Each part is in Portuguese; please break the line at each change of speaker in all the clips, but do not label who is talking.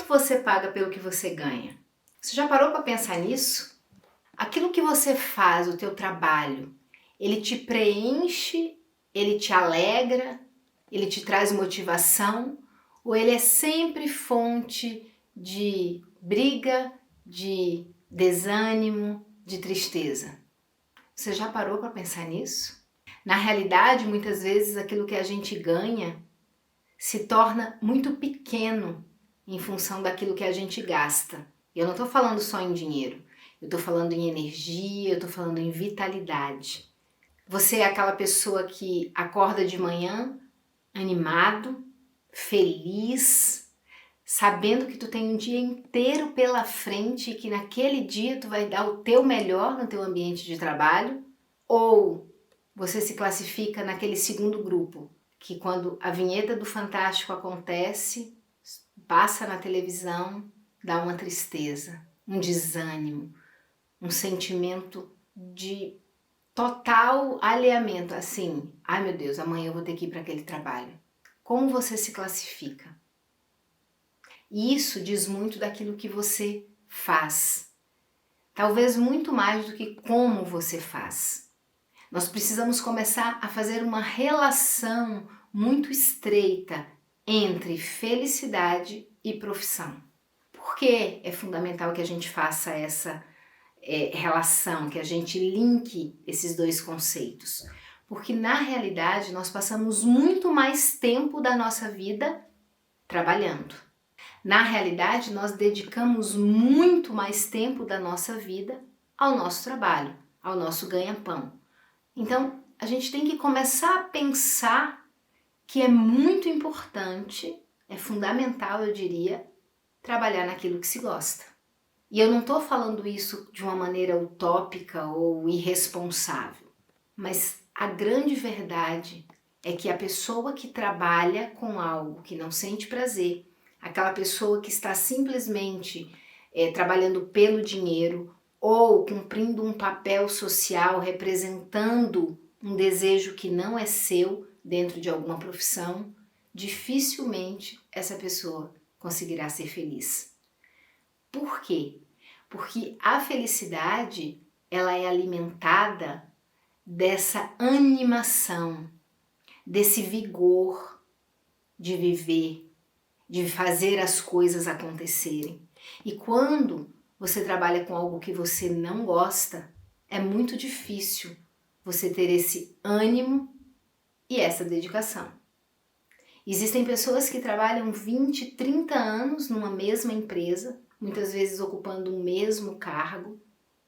você paga pelo que você ganha? Você já parou para pensar nisso? Aquilo que você faz, o teu trabalho, ele te preenche, ele te alegra, ele te traz motivação, ou ele é sempre fonte de briga, de desânimo, de tristeza? Você já parou para pensar nisso? Na realidade, muitas vezes aquilo que a gente ganha se torna muito pequeno em função daquilo que a gente gasta. Eu não estou falando só em dinheiro, eu estou falando em energia, eu estou falando em vitalidade. Você é aquela pessoa que acorda de manhã animado, feliz, sabendo que tu tem um dia inteiro pela frente e que naquele dia tu vai dar o teu melhor no teu ambiente de trabalho? Ou você se classifica naquele segundo grupo, que quando a vinheta do Fantástico acontece, passa na televisão, dá uma tristeza, um desânimo, um sentimento de total alheamento, assim, ai meu Deus, amanhã eu vou ter que ir para aquele trabalho. Como você se classifica? E isso diz muito daquilo que você faz. Talvez muito mais do que como você faz. Nós precisamos começar a fazer uma relação muito estreita entre felicidade e profissão. Por que é fundamental que a gente faça essa relação, que a gente linke esses dois conceitos? Porque na realidade nós passamos muito mais tempo da nossa vida trabalhando. Na realidade nós dedicamos muito mais tempo da nossa vida ao nosso trabalho, ao nosso ganha-pão. Então, a gente tem que começar a pensar que é muito importante, é fundamental, eu diria, trabalhar naquilo que se gosta. E eu não estou falando isso de uma maneira utópica ou irresponsável, mas a grande verdade é que a pessoa que trabalha com algo que não sente prazer, aquela pessoa que está simplesmente trabalhando pelo dinheiro, ou cumprindo um papel social, representando um desejo que não é seu dentro de alguma profissão, dificilmente essa pessoa conseguirá ser feliz. Por quê? Porque a felicidade, ela é alimentada dessa animação, desse vigor de viver, de fazer as coisas acontecerem. E quando você trabalha com algo que você não gosta, é muito difícil você ter esse ânimo e essa dedicação. Existem pessoas que trabalham 20, 30 anos numa mesma empresa, muitas vezes ocupando o mesmo cargo,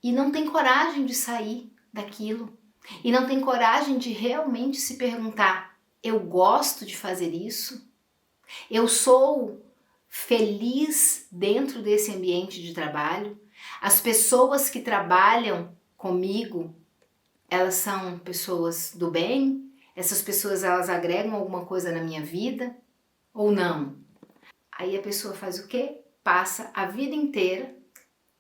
e não tem coragem de sair daquilo. E não tem coragem de realmente se perguntar: eu gosto de fazer isso? Eu sou feliz dentro desse ambiente de trabalho? As pessoas que trabalham comigo, elas são pessoas do bem? Essas pessoas, elas agregam alguma coisa na minha vida? Ou não? Aí a pessoa faz o quê? Passa a vida inteira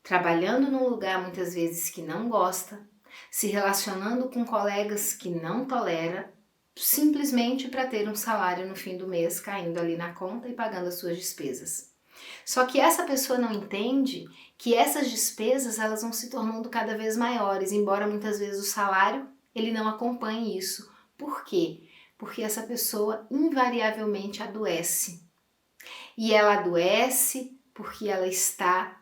trabalhando num lugar muitas vezes que não gosta, se relacionando com colegas que não tolera, simplesmente para ter um salário no fim do mês caindo ali na conta e pagando as suas despesas. Só que essa pessoa não entende que essas despesas elas vão se tornando cada vez maiores, embora muitas vezes o salário ele não acompanhe isso. Por quê? Porque essa pessoa invariavelmente adoece. E ela adoece porque ela está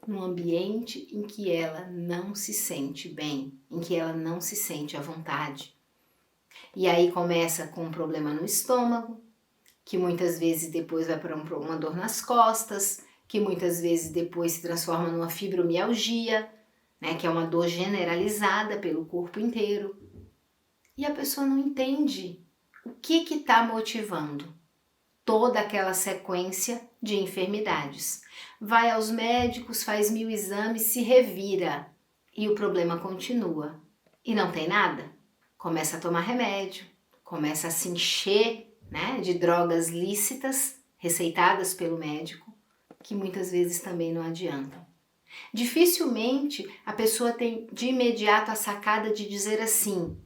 num ambiente em que ela não se sente bem, em que ela não se sente à vontade. E aí começa com um problema no estômago, que muitas vezes depois vai para uma dor nas costas, que muitas vezes depois se transforma numa fibromialgia, né, que é uma dor generalizada pelo corpo inteiro. E a pessoa não entende o que está motivando toda aquela sequência de enfermidades. Vai aos médicos, faz 1000 exames, se revira e o problema continua. E não tem nada? Começa a tomar remédio, começa a se encher, né, de drogas lícitas receitadas pelo médico, que muitas vezes também não adiantam. Dificilmente a pessoa tem de imediato a sacada de dizer assim: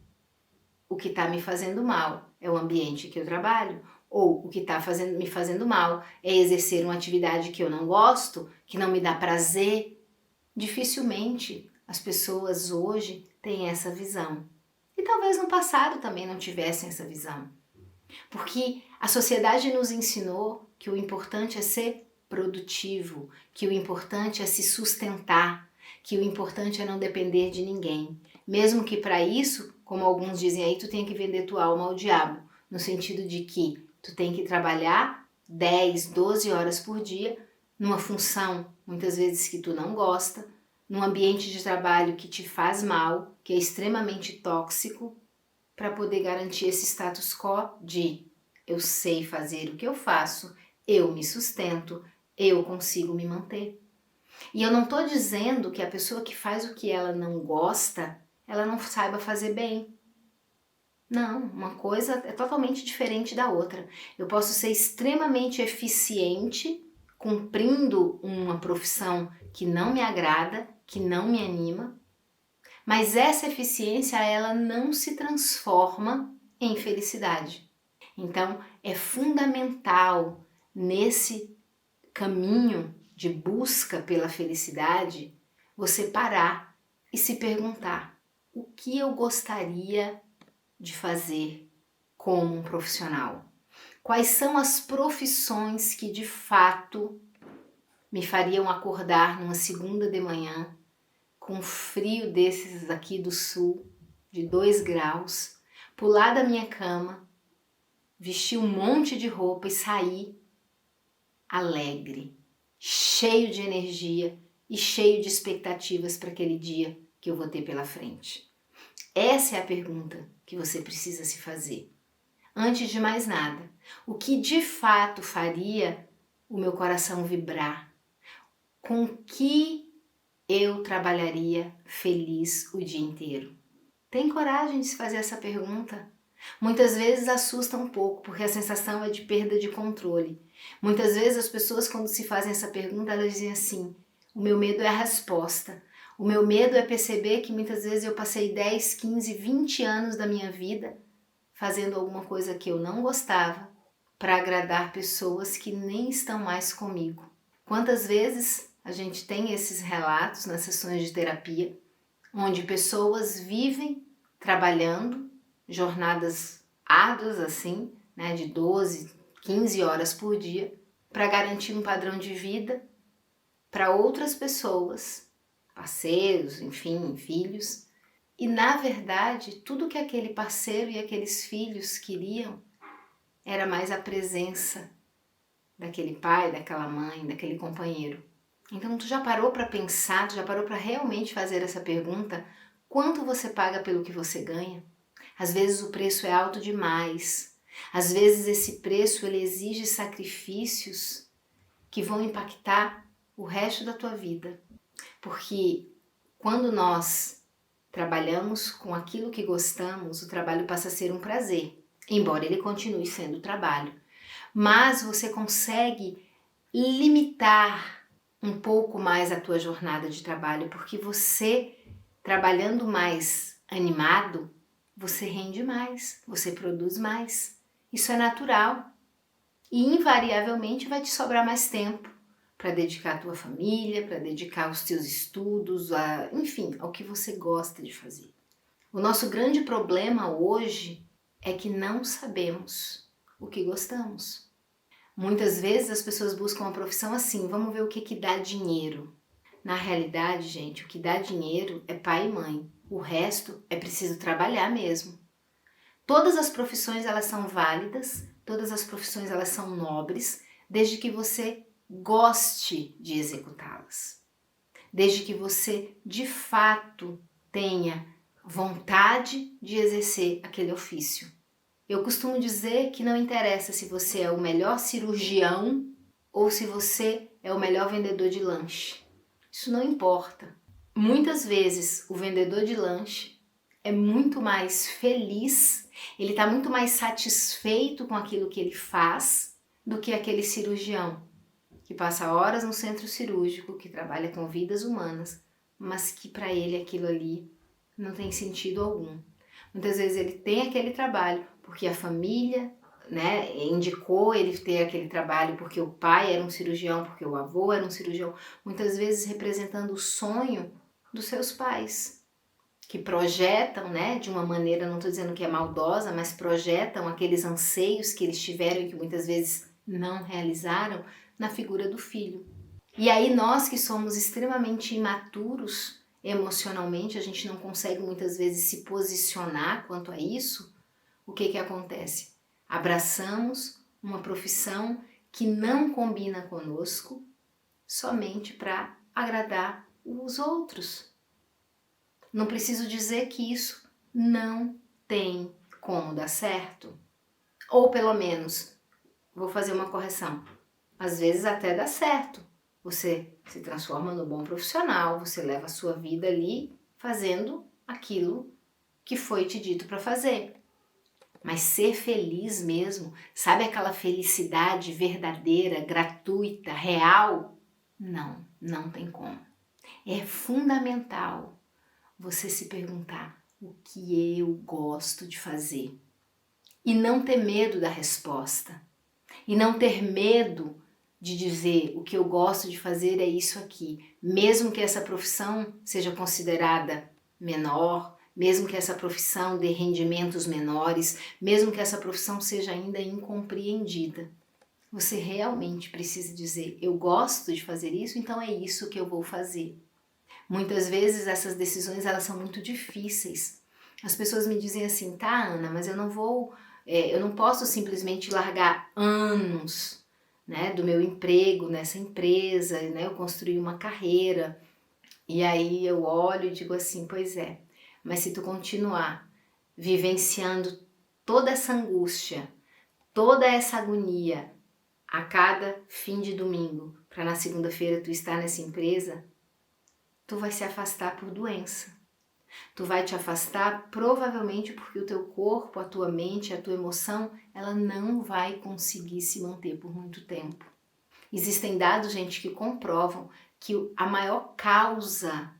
o que está me fazendo mal é o ambiente que eu trabalho, Ou o que está me fazendo mal é exercer uma atividade que eu não gosto, que não me dá prazer. Dificilmente as pessoas hoje têm essa visão. E talvez no passado também não tivessem essa visão. Porque a sociedade nos ensinou que o importante é ser produtivo, que o importante é se sustentar, que o importante é não depender de ninguém. Mesmo que para isso, como alguns dizem aí, tu tem que vender tua alma ao diabo, no sentido de que tu tem que trabalhar 10, 12 horas por dia numa função, muitas vezes que tu não gosta, num ambiente de trabalho que te faz mal, que é extremamente tóxico, para poder garantir esse status quo de eu sei fazer o que eu faço, eu me sustento, eu consigo me manter. E eu não estou dizendo que a pessoa que faz o que ela não gosta, ela não saiba fazer bem. Não, uma coisa é totalmente diferente da outra. Eu posso ser extremamente eficiente cumprindo uma profissão que não me agrada, que não me anima, mas essa eficiência ela não se transforma em felicidade. Então é fundamental nesse caminho de busca pela felicidade você parar e se perguntar: o que eu gostaria de fazer como um profissional? Quais são as profissões que de fato me fariam acordar numa segunda de manhã com um frio desses aqui do sul, de 2 graus, pular da minha cama, vestir um monte de roupa e sair alegre, cheio de energia e cheio de expectativas para aquele dia que eu vou ter pela frente? Essa é a pergunta que você precisa se fazer. Antes de mais nada, o que de fato faria o meu coração vibrar? Com que eu trabalharia feliz o dia inteiro? Tem coragem de se fazer essa pergunta? Muitas vezes assusta um pouco, porque a sensação é de perda de controle. Muitas vezes as pessoas, quando se fazem essa pergunta, elas dizem assim: o meu medo é a resposta. O meu medo é perceber que muitas vezes eu passei 10, 15, 20 anos da minha vida fazendo alguma coisa que eu não gostava para agradar pessoas que nem estão mais comigo. Quantas vezes a gente tem esses relatos nas sessões de terapia, onde pessoas vivem trabalhando jornadas árduas assim, né, de 12, 15 horas por dia, para garantir um padrão de vida para outras pessoas, parceiros, enfim, filhos. E na verdade, tudo que aquele parceiro e aqueles filhos queriam era mais a presença daquele pai, daquela mãe, daquele companheiro. Então tu já parou para pensar, tu já parou para realmente fazer essa pergunta? Quanto você paga pelo que você ganha? Às vezes o preço é alto demais. Às vezes esse preço ele exige sacrifícios que vão impactar o resto da tua vida. Porque quando nós trabalhamos com aquilo que gostamos, o trabalho passa a ser um prazer, embora ele continue sendo trabalho. Mas você consegue limitar um pouco mais a tua jornada de trabalho, porque você, trabalhando mais animado, você rende mais, você produz mais. Isso é natural e invariavelmente vai te sobrar mais tempo para dedicar à tua família, para dedicar aos teus estudos, enfim, ao que você gosta de fazer. O nosso grande problema hoje é que não sabemos o que gostamos. Muitas vezes as pessoas buscam uma profissão assim, vamos ver o que dá dinheiro. Na realidade, gente, o que dá dinheiro é pai e mãe. O resto é preciso trabalhar mesmo. Todas as profissões elas são válidas, todas as profissões elas são nobres, desde que você goste de executá-las. Desde que você, de fato, tenha vontade de exercer aquele ofício. Eu costumo dizer que não interessa se você é o melhor cirurgião ou se você é o melhor vendedor de lanche. Isso não importa. Muitas vezes o vendedor de lanche é muito mais feliz, ele está muito mais satisfeito com aquilo que ele faz do que aquele cirurgião que passa horas no centro cirúrgico, que trabalha com vidas humanas, mas que para ele aquilo ali não tem sentido algum. Muitas vezes ele tem aquele trabalho porque a família né, indicou ele ter aquele trabalho porque o pai era um cirurgião, porque o avô era um cirurgião, muitas vezes representando o sonho dos seus pais, que projetam, né, de uma maneira, não estou dizendo que é maldosa, mas projetam aqueles anseios que eles tiveram e que muitas vezes não realizaram na figura do filho. E aí nós que somos extremamente imaturos emocionalmente, a gente não consegue muitas vezes se posicionar quanto a isso, o que acontece? Abraçamos uma profissão que não combina conosco somente para agradar os outros. Não preciso dizer que isso não tem como dar certo. Ou pelo menos, vou fazer uma correção, às vezes até dá certo. Você se transforma no bom profissional, você leva a sua vida ali fazendo aquilo que foi te dito para fazer. Mas ser feliz mesmo, sabe aquela felicidade verdadeira, gratuita, real? Não tem como. É fundamental você se perguntar o que eu gosto de fazer. E não ter medo da resposta. E não ter medo de dizer o que eu gosto de fazer é isso aqui. Mesmo que essa profissão seja considerada menor, mesmo que essa profissão dê rendimentos menores, mesmo que essa profissão seja ainda incompreendida. Você realmente precisa dizer, eu gosto de fazer isso, então é isso que eu vou fazer. Muitas vezes essas decisões elas são muito difíceis. As pessoas me dizem assim, tá Ana, mas eu não posso simplesmente largar anos, né, do meu emprego nessa empresa, né, eu construí uma carreira. E aí eu olho e digo assim, pois é, mas se tu continuar vivenciando toda essa angústia, toda essa agonia a cada fim de domingo, para na segunda-feira tu estar nessa empresa, tu vai se afastar por doença. Tu vai te afastar provavelmente porque o teu corpo, a tua mente, a tua emoção, ela não vai conseguir se manter por muito tempo. Existem dados, gente, que comprovam que a maior causa,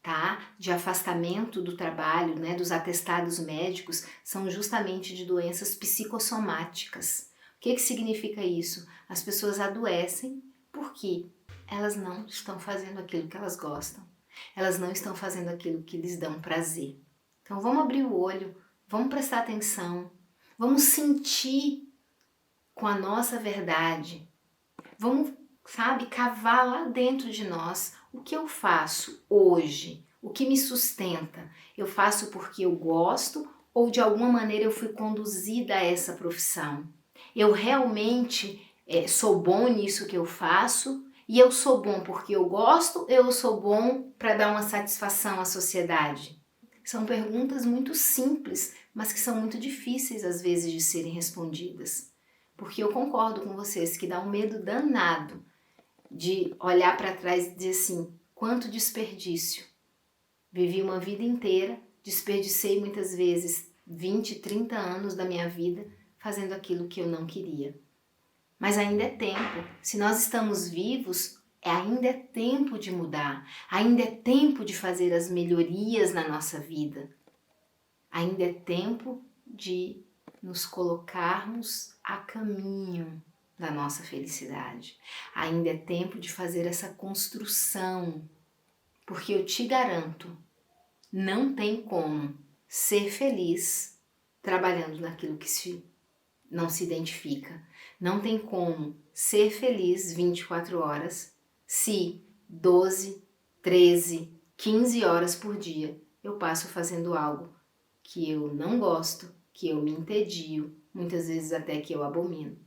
tá, de afastamento do trabalho, né, dos atestados médicos, são justamente de doenças psicossomáticas. O que significa isso? As pessoas adoecem porque elas não estão fazendo aquilo que elas gostam. Elas não estão fazendo aquilo que lhes dão prazer. Então vamos abrir o olho, vamos prestar atenção, vamos sentir com a nossa verdade, vamos, sabe, cavar lá dentro de nós o que eu faço hoje, o que me sustenta. Eu faço porque eu gosto ou de alguma maneira eu fui conduzida a essa profissão. Eu realmente sou bom nisso que eu faço e eu sou bom porque eu gosto, eu sou bom para dar uma satisfação à sociedade? São perguntas muito simples, mas que são muito difíceis às vezes de serem respondidas. Porque eu concordo com vocês que dá um medo danado de olhar para trás e dizer assim, quanto desperdício. Vivi uma vida inteira, desperdicei muitas vezes 20, 30 anos da minha vida fazendo aquilo que eu não queria. Mas ainda é tempo. Se nós estamos vivos, ainda é tempo de mudar. Ainda é tempo de fazer as melhorias na nossa vida. Ainda é tempo de nos colocarmos a caminho da nossa felicidade. Ainda é tempo de fazer essa construção. Porque eu te garanto, não tem como ser feliz trabalhando naquilo que não se identifica. Não tem como ser feliz 24 horas se 12, 13, 15 horas por dia eu passo fazendo algo que eu não gosto, que eu me entedio, muitas vezes até que eu abomino.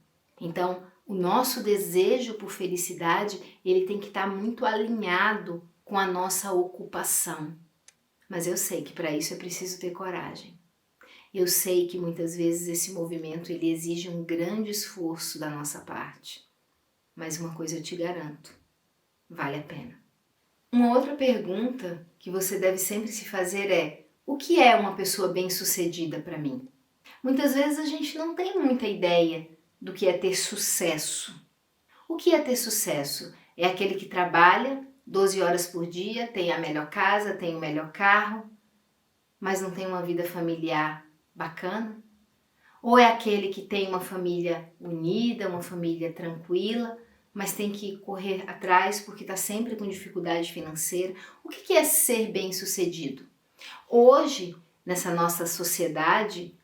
Então, o nosso desejo por felicidade, ele tem que estar muito alinhado com a nossa ocupação. Mas eu sei que para isso é preciso ter coragem. Eu sei que muitas vezes esse movimento ele exige um grande esforço da nossa parte. Mas uma coisa eu te garanto, vale a pena. Uma outra pergunta que você deve sempre se fazer é: o que é uma pessoa bem-sucedida para mim? Muitas vezes a gente não tem muita ideia do que é ter sucesso. O que é ter sucesso? É aquele que trabalha 12 horas por dia, tem a melhor casa, tem o melhor carro, mas não tem uma vida familiar bacana? Ou é aquele que tem uma família unida, uma família tranquila, mas tem que correr atrás porque está sempre com dificuldade financeira? O que é ser bem-sucedido? Hoje, nessa nossa sociedade,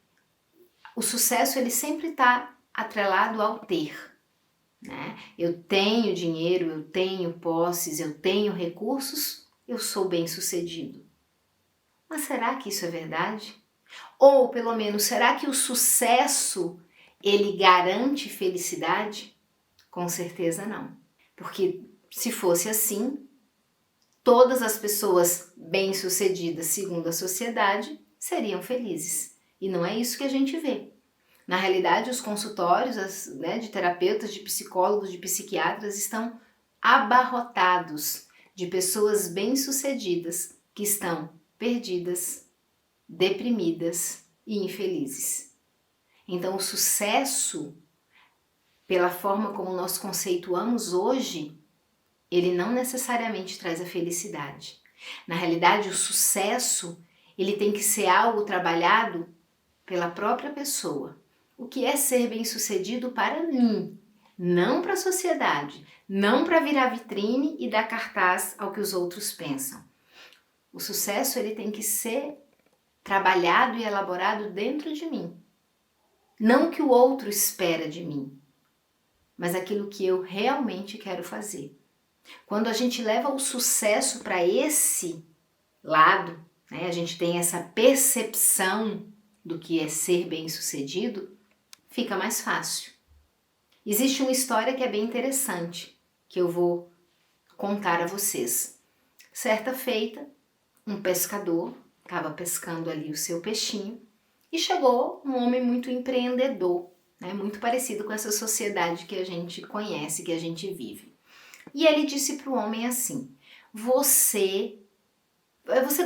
o sucesso ele sempre está atrelado ao ter, né? Eu tenho dinheiro, eu tenho posses, eu tenho recursos, eu sou bem-sucedido. Mas será que isso é verdade? Ou, pelo menos, será que o sucesso ele garante felicidade? Com certeza não. Porque se fosse assim, todas as pessoas bem-sucedidas segundo a sociedade seriam felizes. E não é isso que a gente vê. Na realidade, os consultórios de terapeutas, de psicólogos, de psiquiatras estão abarrotados de pessoas bem-sucedidas que estão perdidas, deprimidas e infelizes. Então, o sucesso, pela forma como nós conceituamos hoje, ele não necessariamente traz a felicidade. Na realidade, o sucesso, ele tem que ser algo trabalhado pela própria pessoa. O que é ser bem-sucedido para mim, não para a sociedade, não para virar vitrine e dar cartaz ao que os outros pensam. O sucesso ele tem que ser trabalhado e elaborado dentro de mim. Não o que o outro espera de mim, mas aquilo que eu realmente quero fazer. Quando a gente leva o sucesso para esse lado, né, a gente tem essa percepção do que é ser bem-sucedido, fica mais fácil. Existe uma história que é bem interessante, que eu vou contar a vocês. Certa feita, um pescador estava pescando ali o seu peixinho e chegou um homem muito empreendedor, né, muito parecido com essa sociedade que a gente conhece, que a gente vive. E ele disse para o homem assim: Você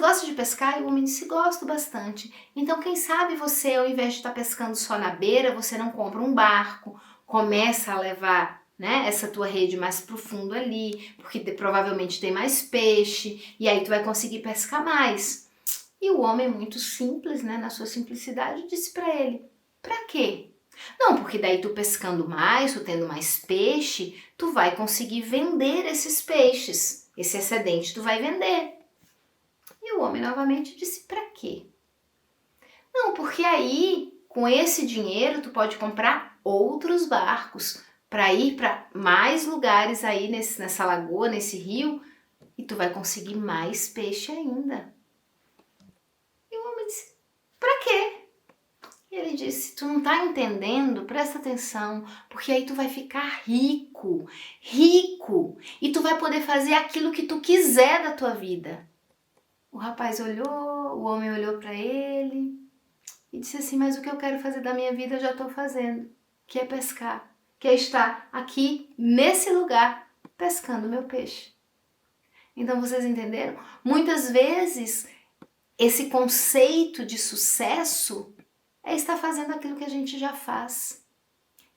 gosta de pescar? E o homem disse: gosto bastante. Então quem sabe você, ao invés de estar pescando só na beira, você não compra um barco, começa a levar, né, essa tua rede mais profundo ali, porque provavelmente tem mais peixe, e aí tu vai conseguir pescar mais. E o homem, muito simples, né, na sua simplicidade, disse para ele: para quê? Não, porque daí tu pescando mais, tu tendo mais peixe, tu vai conseguir vender esses peixes, esse excedente tu vai vender. E o homem novamente disse: para quê? Não, porque aí, com esse dinheiro, tu pode comprar outros barcos para ir para mais lugares aí nessa lagoa, nesse rio, e tu vai conseguir mais peixe ainda. E o homem disse: para quê? E ele disse: tu não tá entendendo? Presta atenção, porque aí tu vai ficar rico, rico, e tu vai poder fazer aquilo que tu quiser da tua vida. O rapaz olhou, o homem olhou para ele e disse assim: mas o que eu quero fazer da minha vida eu já estou fazendo, que é pescar, que é estar aqui nesse lugar pescando meu peixe. Então vocês entenderam? Muitas vezes esse conceito de sucesso é estar fazendo aquilo que a gente já faz.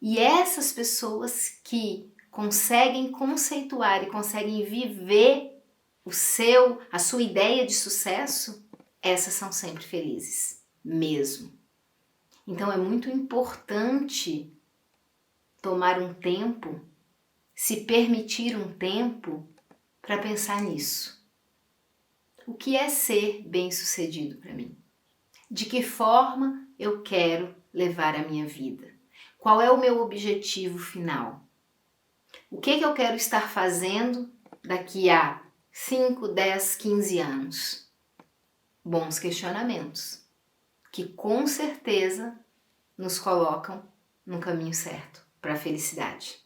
E essas pessoas que conseguem conceituar e conseguem viver a sua ideia de sucesso, essas são sempre felizes, mesmo. Então é muito importante tomar um tempo, se permitir um tempo para pensar nisso. O que é ser bem-sucedido para mim? De que forma eu quero levar a minha vida? Qual é o meu objetivo final? O que eu quero estar fazendo daqui a 5, 10, 15 anos? Bons questionamentos, que com certeza nos colocam no caminho certo para a felicidade.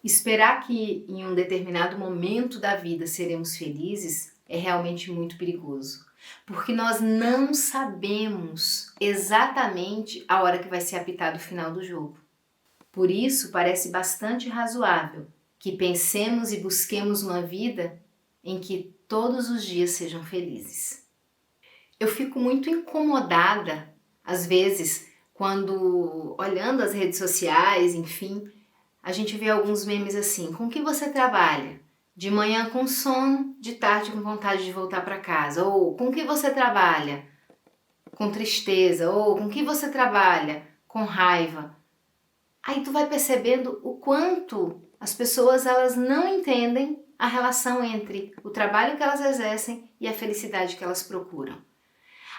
Esperar que em um determinado momento da vida seremos felizes é realmente muito perigoso, porque nós não sabemos exatamente a hora que vai ser apitado o final do jogo. Por isso, parece bastante razoável que pensemos e busquemos uma vida em que todos os dias sejam felizes. Eu fico muito incomodada, às vezes, quando, olhando as redes sociais, enfim, a gente vê alguns memes assim: com que você trabalha? De manhã com sono, de tarde com vontade de voltar para casa. Ou com que você trabalha? com tristeza, ou com que você trabalha com raiva, aí tu vai percebendo o quanto as pessoas elas não entendem a relação entre o trabalho que elas exercem e a felicidade que elas procuram.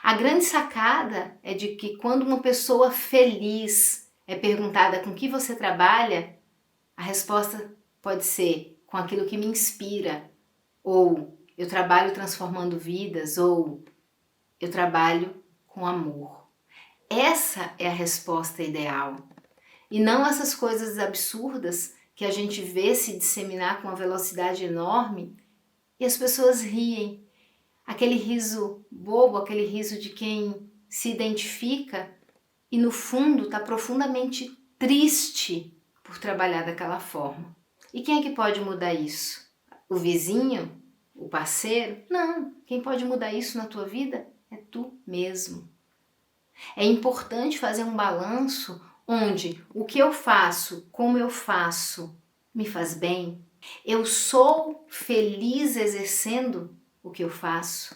A grande sacada é de que quando uma pessoa feliz é perguntada com que você trabalha, a resposta pode ser com aquilo que me inspira, ou eu trabalho transformando vidas, ou eu trabalho com amor. Essa é a resposta ideal. E não essas coisas absurdas que a gente vê se disseminar com uma velocidade enorme e as pessoas riem. Aquele riso bobo, aquele riso de quem se identifica e no fundo está profundamente triste por trabalhar daquela forma. E quem é que pode mudar isso? O vizinho? O parceiro? Não, quem pode mudar isso na tua vida é tu mesmo. É importante fazer um balanço onde o que eu faço, como eu faço, me faz bem. Eu sou feliz exercendo o que eu faço.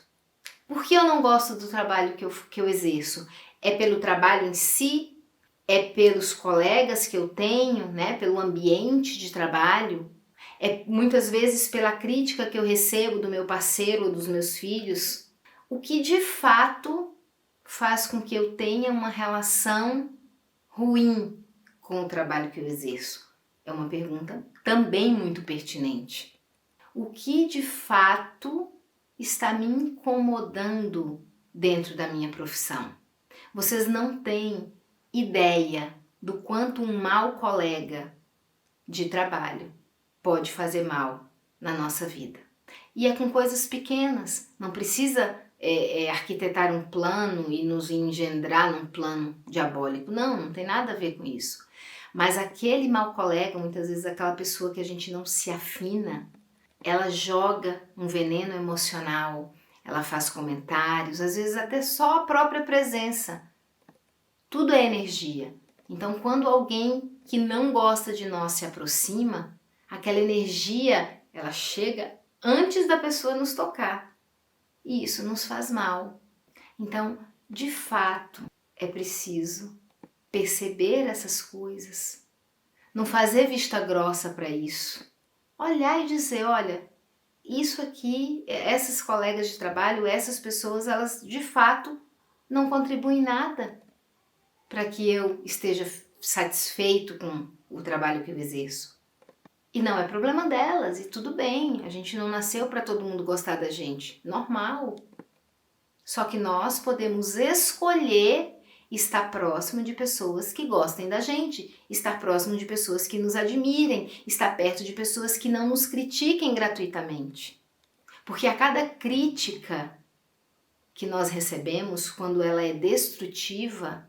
Por que eu não gosto do trabalho que eu exerço? É pelo trabalho em si? É pelos colegas que eu tenho, né? Pelo ambiente de trabalho? É muitas vezes pela crítica que eu recebo do meu parceiro ou dos meus filhos? O que de fato faz com que eu tenha uma relação ruim com o trabalho que eu exerço? É uma pergunta também muito pertinente. O que de fato está me incomodando dentro da minha profissão? Vocês não têm ideia do quanto um mau colega de trabalho pode fazer mal na nossa vida. E é com coisas pequenas, não precisa arquitetar um plano e nos engendrar num plano diabólico. Não tem nada a ver com isso. Mas aquele mau colega, muitas vezes aquela pessoa que a gente não se afina, ela joga um veneno emocional, ela faz comentários, às vezes até só a própria presença. Tudo é energia. Então, quando alguém que não gosta de nós se aproxima, aquela energia, ela chega antes da pessoa nos tocar. E isso nos faz mal. Então, de fato, é preciso perceber essas coisas. Não fazer vista grossa para isso. Olhar e dizer, olha, isso aqui, essas colegas de trabalho, essas pessoas, elas de fato não contribuem nada para que eu esteja satisfeito com o trabalho que eu exerço. E não é problema delas, e tudo bem, a gente não nasceu para todo mundo gostar da gente, normal. Só que nós podemos escolher estar próximo de pessoas que gostem da gente, estar próximo de pessoas que nos admirem, estar perto de pessoas que não nos critiquem gratuitamente. Porque a cada crítica que nós recebemos, quando ela é destrutiva,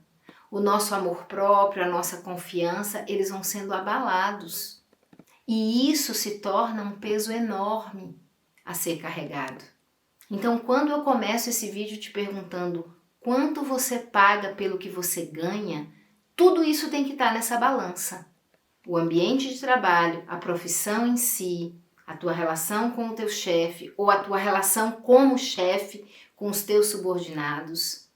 o nosso amor próprio, a nossa confiança, eles vão sendo abalados. E isso se torna um peso enorme a ser carregado. Então, quando eu começo esse vídeo te perguntando quanto você paga pelo que você ganha, tudo isso tem que estar nessa balança. O ambiente de trabalho, a profissão em si, a tua relação com o teu chefe ou a tua relação como chefe com os teus subordinados.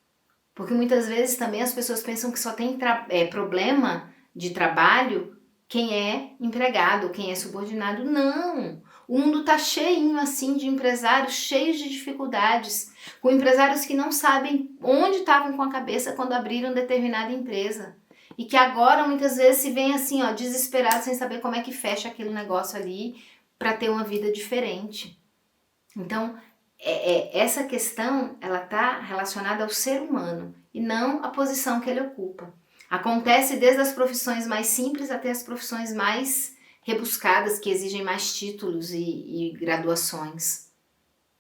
Porque muitas vezes também as pessoas pensam que só tem problema de trabalho quem é empregado, quem é subordinado. Não! O mundo está cheinho assim de empresários cheios de dificuldades, com empresários que não sabem onde estavam com a cabeça quando abriram determinada empresa e que agora muitas vezes se veem assim, ó, desesperados sem saber como é que fecha aquele negócio ali para ter uma vida diferente. Então, essa questão ela está relacionada ao ser humano e não à posição que ele ocupa. Acontece desde as profissões mais simples até as profissões mais rebuscadas, que exigem mais títulos e graduações.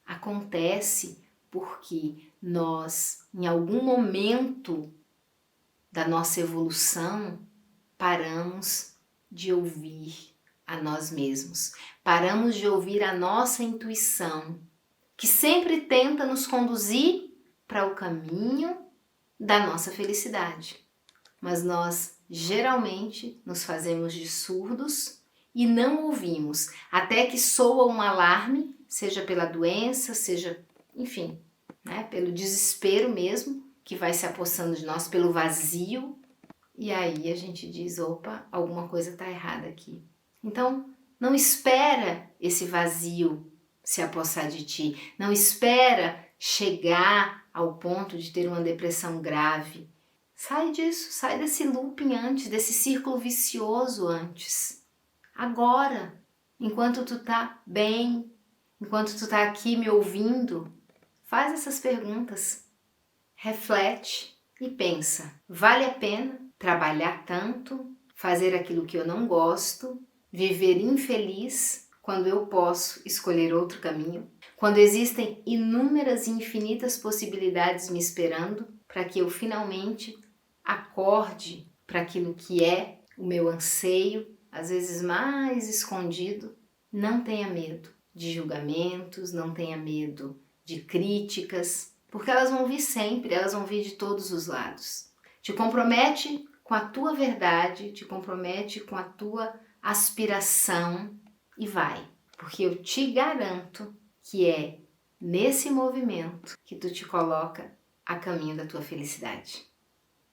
Acontece porque nós, em algum momento da nossa evolução, paramos de ouvir a nós mesmos. Paramos de ouvir a nossa intuição, que sempre tenta nos conduzir para o caminho da nossa felicidade. Mas nós geralmente nos fazemos de surdos e não ouvimos, até que soa um alarme, seja pela doença, seja, enfim, né, pelo desespero mesmo que vai se apossando de nós, pelo vazio, e aí a gente diz, opa, alguma coisa está errada aqui. Então, não espera esse vazio se apossar de ti, não espera chegar ao ponto de ter uma depressão grave. Sai disso, sai desse looping antes, desse círculo vicioso antes. Agora, enquanto tu tá bem, enquanto tu tá aqui me ouvindo, faz essas perguntas, reflete e pensa, vale a pena trabalhar tanto, fazer aquilo que eu não gosto, viver infeliz quando eu posso escolher outro caminho? Quando existem inúmeras e infinitas possibilidades me esperando para que eu finalmente acorde para aquilo que é o meu anseio, às vezes mais escondido. Não tenha medo de julgamentos, não tenha medo de críticas, porque elas vão vir sempre, elas vão vir de todos os lados. Te compromete com a tua verdade, te compromete com a tua aspiração e vai, porque eu te garanto que é nesse movimento que tu te coloca a caminho da tua felicidade.